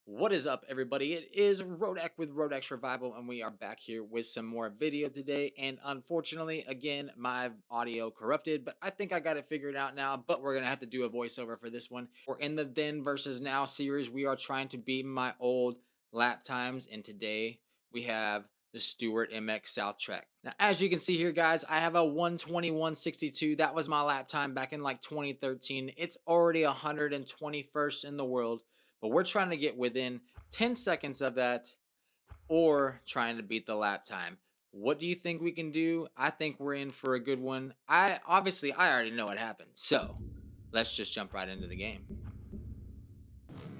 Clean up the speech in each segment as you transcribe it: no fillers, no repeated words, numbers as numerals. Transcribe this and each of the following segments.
What is up, everybody? It is Rodak with Rodak's Revival, and we are back here with some more video today. And unfortunately, again, my audio corrupted, but I think I got it figured out now. But we're gonna have to do a voiceover for this one. We're in the Then versus Now series. We are trying to beat my old lap times, and today we have the Stewart Mx South Track. Now, as you can see here, guys, I have a 121.62. That was my lap time back in like 2013. It's already 121st in the world. But we're trying to get within 10 seconds of that or trying to beat the lap time. What do you think we can do? I think we're in for a good one. I already know what happened. So let's just jump right into the game.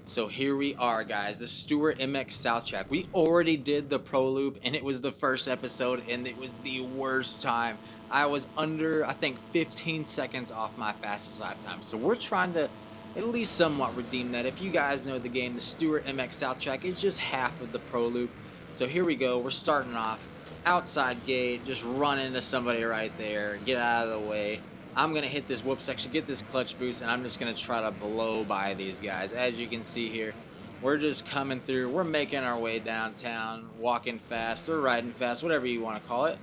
So here we are, guys, the Stewart Mx South Track. We already did the pro loop, and it was the first episode, and it was the worst time. I was under, I think, 15 seconds off my fastest lap time. So we're trying to at least somewhat redeem that. If you guys know the game, the Stewart Mx South Track is just half of the pro loop. So here we go. We're starting off outside gate, just run into somebody right there, get out of the way. I'm going to hit this whoop section, get this clutch boost, and I'm just going to try to blow by these guys. As you can see here, we're just coming through. We're making our way downtown, walking fast or riding fast, whatever you want to call it.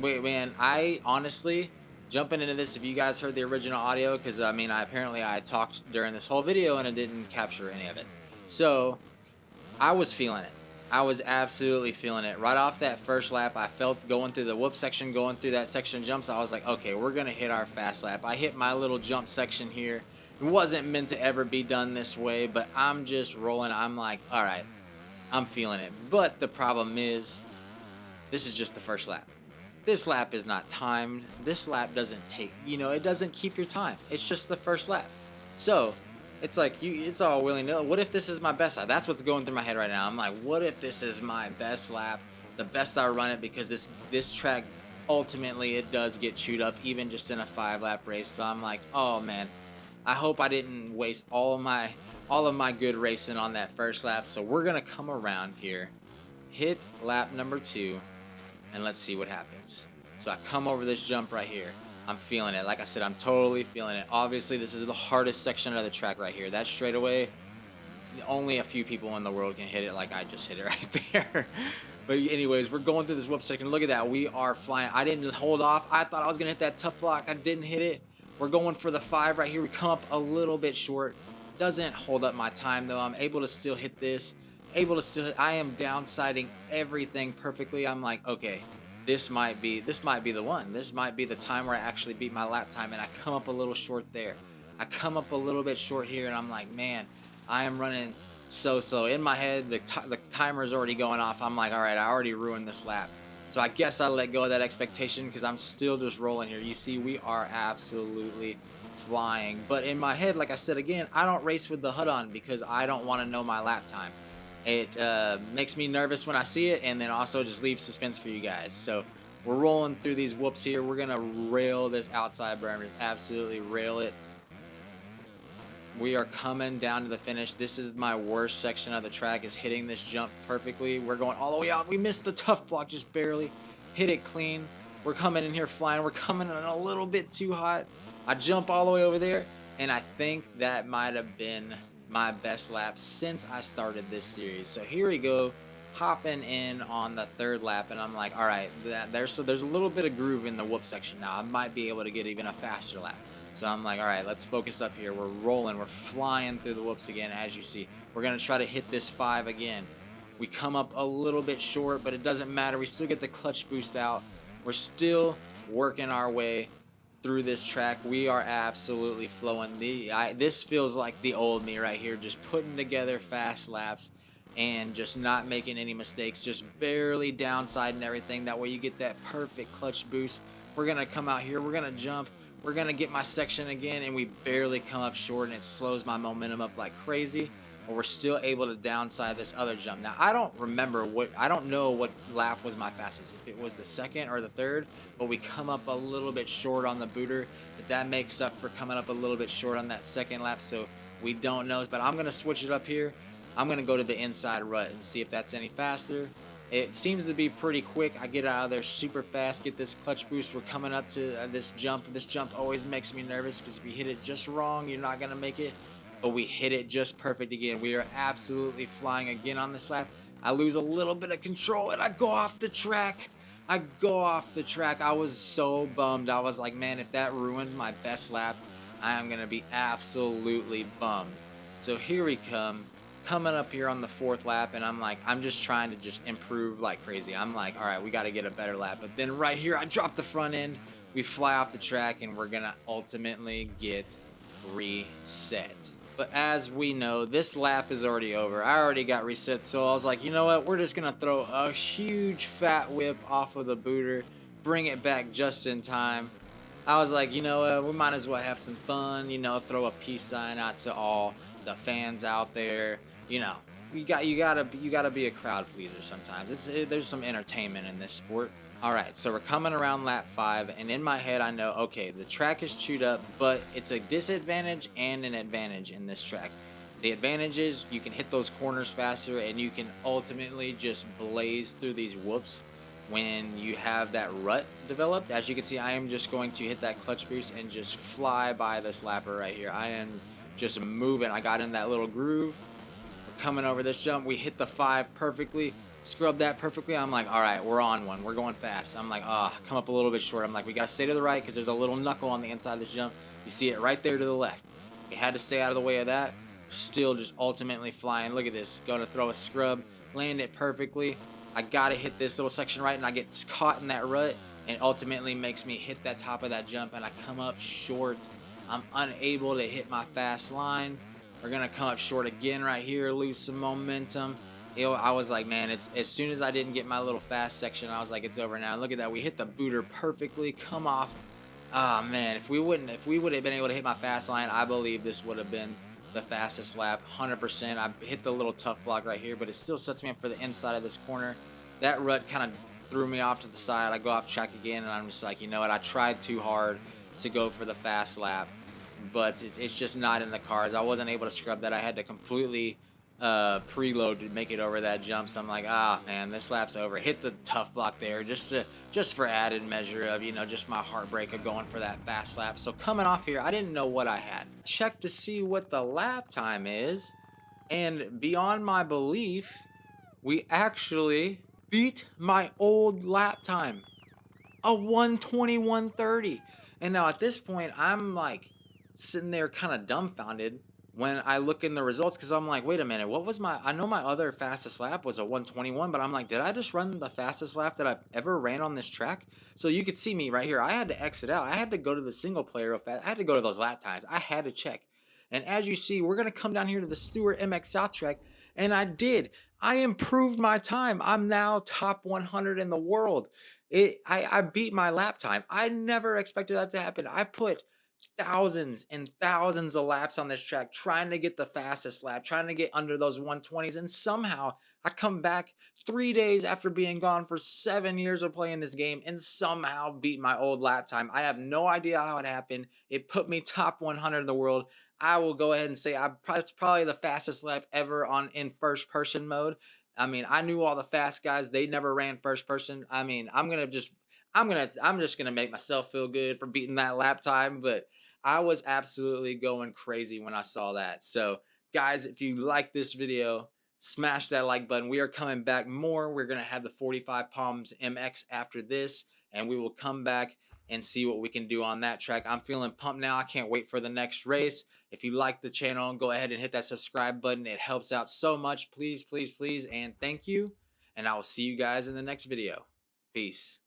Wait, man, I honestly, jumping into this, if you guys heard the original audio, because I mean, I talked during this whole video and it didn't capture any of it. So I was feeling it. I was absolutely feeling it. Right off that first lap, I felt going through the whoop section, going through that section of jumps, I was like, okay, we're going to hit our fast lap. I hit my little jump section here. It wasn't meant to ever be done this way, but I'm just rolling. I'm like, all right, I'm feeling it. But the problem is, this is just the first lap. This lap is not timed. This lap doesn't take, it doesn't keep your time. It's just the first lap. So it's like it's all willy-nilly. What if this is my best lap? That's what's going through my head right now. I'm like, what if this is my best lap, the best I run it? Because this track, ultimately, it does get chewed up, even just in a 5-lap race. So I'm like, oh man, I hope I didn't waste all of my good racing on that first lap. So we're gonna come around here, hit lap number 2, and let's see what happens. So I come over this jump right here. I'm feeling it. Like I said, I'm totally feeling it. Obviously, this is the hardest section of the track right here. That straightaway, only a few people in the world can hit it like I just hit it right there. But anyways, we're going through this whoop section. Look at that. We are flying. I didn't hold off. I thought I was going to hit that tough block. I didn't hit it. We're going for the 5 right here. We come up a little bit short. Doesn't hold up my time, though. I'm able to still hit this. I am downsiding everything perfectly. I'm like, okay, this might be the one. This might be the time where I actually beat my lap time, and I come up a little short there. I come up a little bit short here, and I'm like, man, I am running so slow. In my head, the timer is already going off. I'm like, all right, I already ruined this lap. So I guess I let go of that expectation because I'm still just rolling here. You see, we are absolutely flying. But in my head, like I said again, I don't race with the HUD on because I don't want to know my lap time. It makes me nervous when I see it, and then also just leaves suspense for you guys. So we're rolling through these whoops here. We're going to rail this outside berm, absolutely rail it. We are coming down to the finish. This is my worst section of the track, is hitting this jump perfectly. We're going all the way out. We missed the tough block just barely. Hit it clean. We're coming in here flying. We're coming in a little bit too hot. I jump all the way over there, and I think that might have been my best lap since I started this series. So here we go, hopping in on the 3rd lap, and I'm like, all right, there's a little bit of groove in the whoop section now. I might be able to get even a faster lap. So I'm like, all right, let's focus up here. We're rolling, we're flying through the whoops again. As you see, we're gonna try to hit this 5 again. We come up a little bit short, but it doesn't matter. We still get the clutch boost out. We're still working our way through this track. We are absolutely flowing. This feels like the old me right here, just putting together fast laps and just not making any mistakes, just barely downsiding everything. That way you get that perfect clutch boost. We're gonna come out here, we're gonna jump, we're gonna get my section again, and we barely come up short, and it slows my momentum up like crazy. But we're still able to downside this other jump. Now, I don't know what lap was my fastest, if it was the 2nd or the 3rd, but we come up a little bit short on the booter, but that makes up for coming up a little bit short on that 2nd lap, so we don't know. But I'm going to switch it up here. I'm going to go to the inside rut and see if that's any faster. It seems to be pretty quick. I get out of there super fast, get this clutch boost. We're coming up to this jump. This jump always makes me nervous because if you hit it just wrong, you're not going to make it. but we hit it just perfect again. We are absolutely flying again on this lap. I lose a little bit of control and I go off the track. I go off the track. I was so bummed. I was like, man, if that ruins my best lap, I am going to be absolutely bummed. So here we come, coming up here on the 4th lap, and I'm like, I'm just trying to just improve like crazy. I'm like, all right, we got to get a better lap. But then right here, I drop the front end. We fly off the track, and we're going to ultimately get reset. But as we know, this lap is already over. I already got reset, so I was like, you know what? We're just going to throw a huge fat whip off of the booter, bring it back just in time. I was like, you know what? We might as well have some fun, you know, throw a peace sign out to all the fans out there. You know, you gotta be a crowd pleaser sometimes. There's some entertainment in this sport. All right, so we're coming around lap 5, and in my head I know, okay, the track is chewed up, but it's a disadvantage and an advantage in this track. The advantage is you can hit those corners faster, and you can ultimately just blaze through these whoops when you have that rut developed. As you can see, I am just going to hit that clutch boost and just fly by this lapper right here. I am just moving. I got in that little groove. We're coming over this jump. We hit the 5 perfectly. Scrub that perfectly. I'm like, all right, we're on one. We're going fast. I'm like, come up a little bit short. I'm like, we got to stay to the right because there's a little knuckle on the inside of this jump. You see it right there to the left. We had to stay out of the way of that. Still just ultimately flying. Look at this. Going to throw a scrub. Land it perfectly. I got to hit this little section right, and I get caught in that rut, and ultimately makes me hit that top of that jump, and I come up short. I'm unable to hit my fast line. We're going to come up short again right here, lose some momentum. You know, I was like, man, it's as soon as I didn't get my little fast section, I was like, it's over now. Look at that. We hit the booter perfectly, come off. Ah, man, if we would have been able to hit my fast line, I believe this would have been the fastest lap, 100%. I hit the little tough block right here, but it still sets me up for the inside of this corner. That rut kind of threw me off to the side. I go off track again, and I'm just like, you know what? I tried too hard to go for the fast lap, but it's just not in the cards. I wasn't able to scrub that. I had to completely preload to make it over that jump. So I'm like, man, this lap's over. Hit the tough block there just for added measure of, you know, just my heartbreak of going for that fast lap. So coming off here, I didn't know what I had. Check to see what the lap time is, and beyond my belief, we actually beat my old lap time, a 1:21:30. And now at this point, I'm like sitting there kind of dumbfounded when I look in the results, because I'm like, wait a minute, what was I know my other fastest lap was a 1:21, but I'm like, did I just run the fastest lap that I've ever ran on this track? So you could see me right here. I had to exit out. I had to go to the single player real fast. I had to go to those lap times. I had to check. And as you see, we're going to come down here to the Stewart Mx South Track, and I did. I improved my time. I'm now top 100 in the world. I beat my lap time. I never expected that to happen. I put thousands and thousands of laps on this track trying to get the fastest lap, trying to get under those 120s, and somehow I come back 3 days after being gone for 7 years of playing this game and somehow beat my old lap time. I have no idea how it happened. It put me top 100 in the world. I will go ahead and say it's probably the fastest lap ever in first person mode. I mean, I knew all the fast guys. They never ran first person. I mean, I'm just gonna make myself feel good for beating that lap time, but I was absolutely going crazy when I saw that. So guys, if you like this video, smash that like button. We are coming back more. We're going to have the 45 Palms MX after this, and we will come back and see what we can do on that track. I'm feeling pumped now. I can't wait for the next race. If you like the channel, go ahead and hit that subscribe button. It helps out so much. Please, please, please, and thank you. And I will see you guys in the next video. Peace.